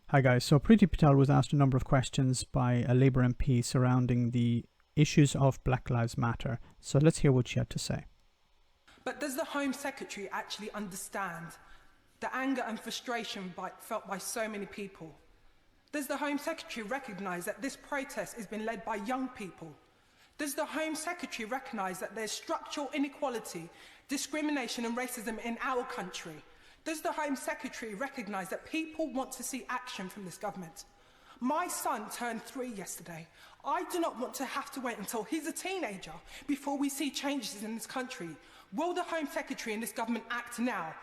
Hi guys, so Priti Patel was asked a number of questions by a Labour MP surrounding the issues of Black Lives Matter. So let's hear what she had to say. But does the Home Secretary actually understand the anger and frustration felt by so many people? Does the Home Secretary recognise that this protest has been led by young people? Does the Home Secretary recognise that there's structural inequality, discrimination and racism in our country? Does the Home Secretary recognise that people want to see action from this government? My son turned 3 yesterday. I do not want to have to wait until he's a teenager before we see changes in this country. Will the Home Secretary and this government act now?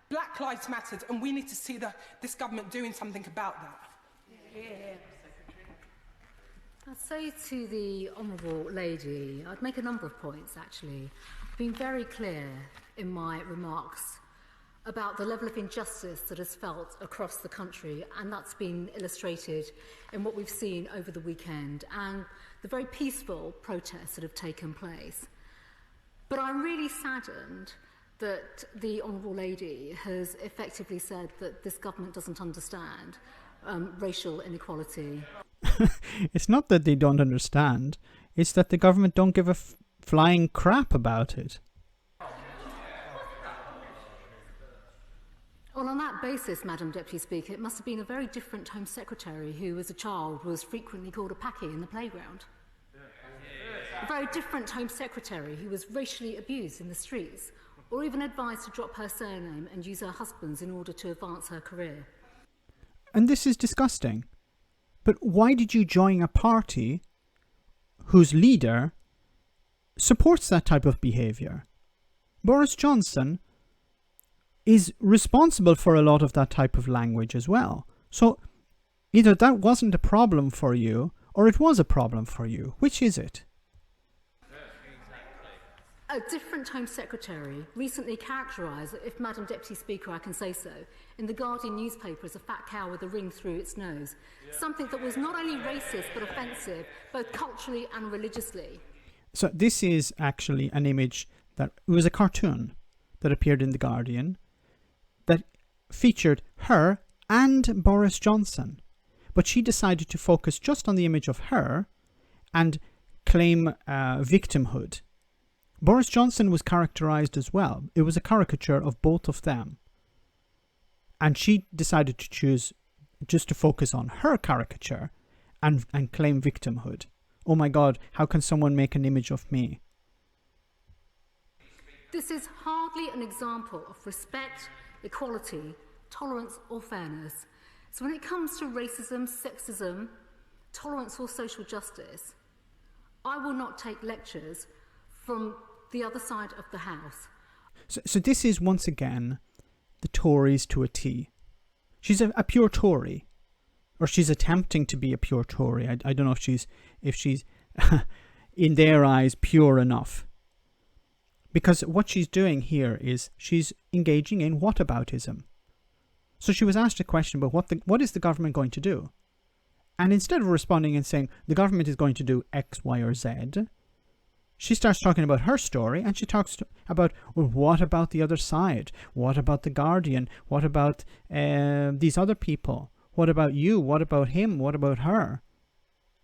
Black Lives Matter, and we need to see this government doing something about that. I'd say to the Honourable Lady, I'd make a number of points actually. I've been very clear in my remarks about the level of injustice that is felt across the country, and that's been illustrated in what we've seen over the weekend and the very peaceful protests that have taken place. But I'm really saddened that the Honourable Lady has effectively said that this government doesn't understand racial inequality. It's not that they don't understand, it's that the government don't give a flying crap about it. Well, on that basis, Madam Deputy Speaker, it must have been a very different Home Secretary who, as a child, was frequently called a paki in the playground. A very different Home Secretary who was racially abused in the streets, or even advised to drop her surname and use her husband's in order to advance her career. And this is disgusting. But why did you join a party whose leader supports that type of behaviour? Boris Johnson is responsible for a lot of that type of language as well. So either that wasn't a problem for you or it was a problem for you. Which is it? A different Home Secretary recently characterised, if Madam Deputy Speaker I can say so, in the Guardian newspaper as a fat cow with a ring through its nose. Something that was not only racist but offensive, both culturally and religiously. So this is actually an image that it was a cartoon that appeared in the Guardian that featured her and Boris Johnson. But she decided to focus just on the image of her and claim victimhood. Boris Johnson was characterised as well. It was a caricature of both of them. And she decided to choose just to focus on her caricature and claim victimhood. Oh my God, how can someone make an image of me? This is hardly an example of respect, equality, tolerance or fairness. So when it comes to racism, sexism, tolerance or social justice, I will not take lectures from the other side of the House. So this is once again the Tories to a T. She's a pure Tory, or she's attempting to be a pure Tory. I don't know if she's in their eyes pure enough. Because what she's doing here is she's engaging in whataboutism. So she was asked a question about what is the government going to do? And instead of responding and saying the government is going to do X, Y, or Z, she starts talking about her story, and she talks about, well, what about the other side? What about The Guardian? What about these other people? What about you? What about him? What about her?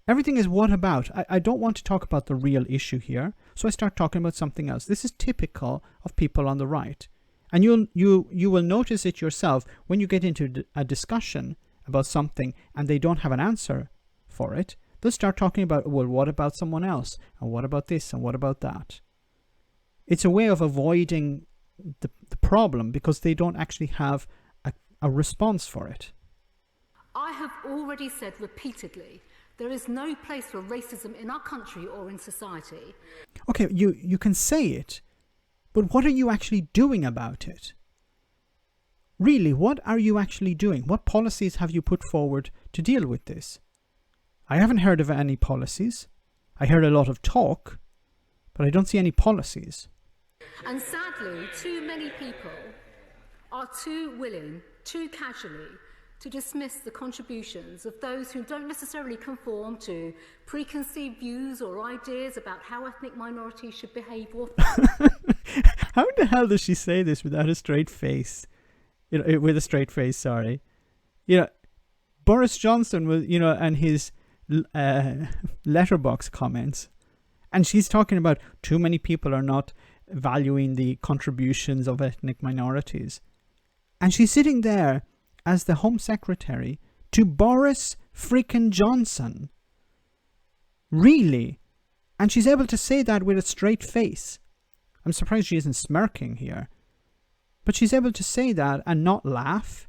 Everything is what about. I don't want to talk about the real issue here, so I start talking about something else. This is typical of people on the right. And you will notice it yourself when you get into a discussion about something and they don't have an answer for it. They'll start talking about, well, what about someone else? And what about this? And what about that? It's a way of avoiding the problem because they don't actually have a response for it. I have already said repeatedly, there is no place for racism in our country or in society. Okay, you can say it, but what are you actually doing about it? Really, what are you actually doing? What policies have you put forward to deal with this? I haven't heard of any policies. I heard a lot of talk, but I don't see any policies. And sadly, too many people are too willing, too casually, to dismiss the contributions of those who don't necessarily conform to preconceived views or ideas about how ethnic minorities should behave or How the hell does she say this without a straight face? With a straight face, sorry. Boris Johnson was, and his letterbox comments, and she's talking about too many people are not valuing the contributions of ethnic minorities. And she's sitting there as the Home Secretary to Boris freaking Johnson. Really? And she's able to say that with a straight face. I'm surprised she isn't smirking here. But she's able to say that and not laugh.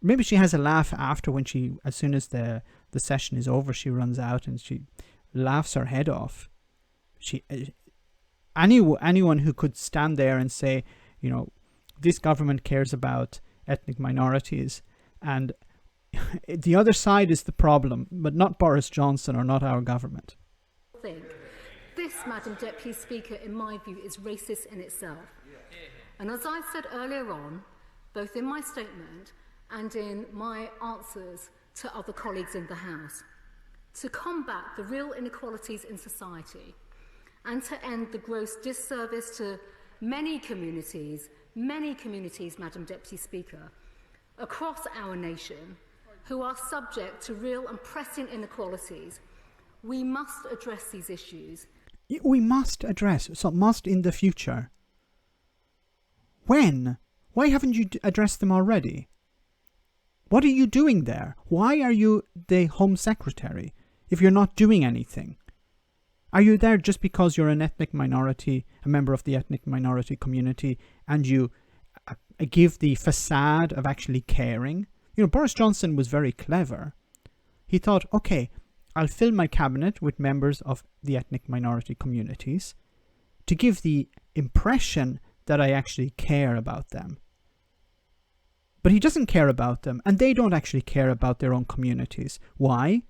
Maybe she has a laugh after when as soon as the session is over, she runs out and she laughs her head off. Anyone who could stand there and say, this government cares about ethnic minorities and the other side is the problem, but not Boris Johnson or not our government. This, Madam Deputy Speaker, in my view, is racist in itself. And as I said earlier on, both in my statement and in my answers to other colleagues in the House, to combat the real inequalities in society and to end the gross disservice to many communities, Madam Deputy Speaker, across our nation who are subject to real and pressing inequalities, we must address these issues. We must address, so must in the future. When? Why haven't you addressed them already? What are you doing there? Why are you the Home Secretary if you're not doing anything? Are you there just because you're an ethnic minority, a member of the ethnic minority community, and you give the facade of actually caring? Boris Johnson was very clever. He thought, okay, I'll fill my cabinet with members of the ethnic minority communities to give the impression that I actually care about them. But he doesn't care about them, and they don't actually care about their own communities. Why?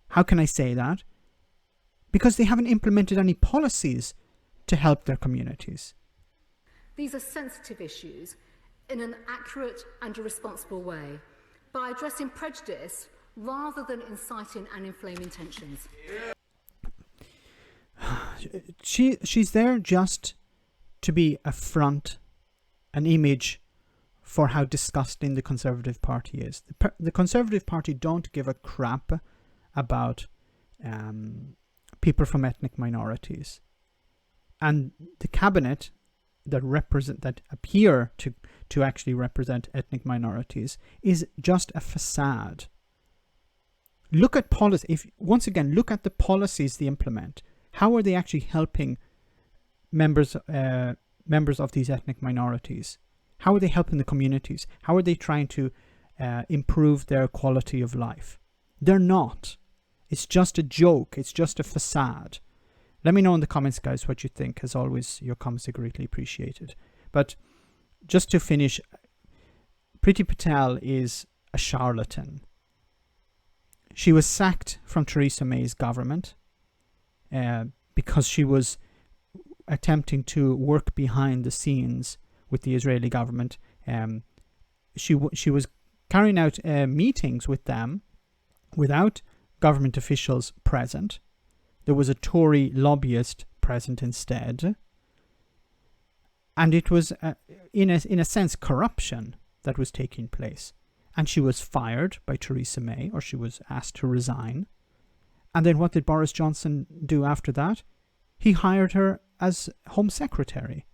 How can I say that? Because they haven't implemented any policies to help their communities. These are sensitive issues in an accurate and a responsible way by addressing prejudice rather than inciting and inflaming tensions. She's there just to be a front, an image for how disgusting the Conservative Party is. The Conservative Party don't give a crap about people from ethnic minorities. And the cabinet that appear to actually represent ethnic minorities is just a facade. Look at policy. Once again, look at the policies they implement. How are they actually helping members of these ethnic minorities? How are they helping the communities? How are they trying to improve their quality of life? They're not. It's just a joke. It's just a facade. Let me know in the comments, guys, what you think. As always, your comments are greatly appreciated. But just to finish, Priti Patel is a charlatan. She was sacked from Theresa May's government because she was attempting to work behind the scenes with the Israeli government. She was carrying out meetings with them without government officials present. There was a Tory lobbyist present instead. And it was, in a sense, corruption that was taking place. And she was fired by Theresa May, or she was asked to resign. And then what did Boris Johnson do after that? He hired her as Home Secretary.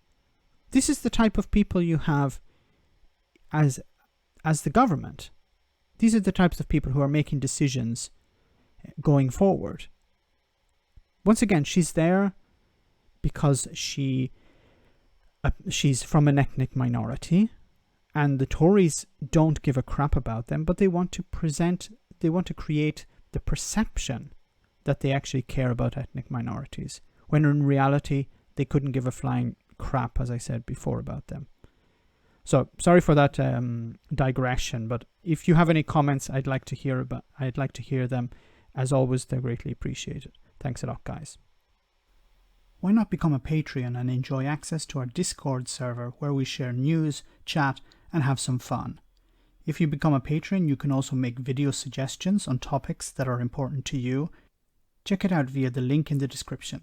This is the type of people you have as the government. These are the types of people who are making decisions going forward. Once again, she's there because she's from an ethnic minority, and the Tories don't give a crap about them, but they want to create the perception that they actually care about ethnic minorities, when in reality they couldn't give a flying crap, as I said before, about them. So sorry for that digression, but if you have any comments, I'd like to hear them. As always, they're greatly appreciated. Thanks a lot, guys. Why not become a Patreon and enjoy access to our Discord server where we share news, chat, and have some fun? If you become a patron, you can also make video suggestions on topics that are important to you. Check it out via the link in the description.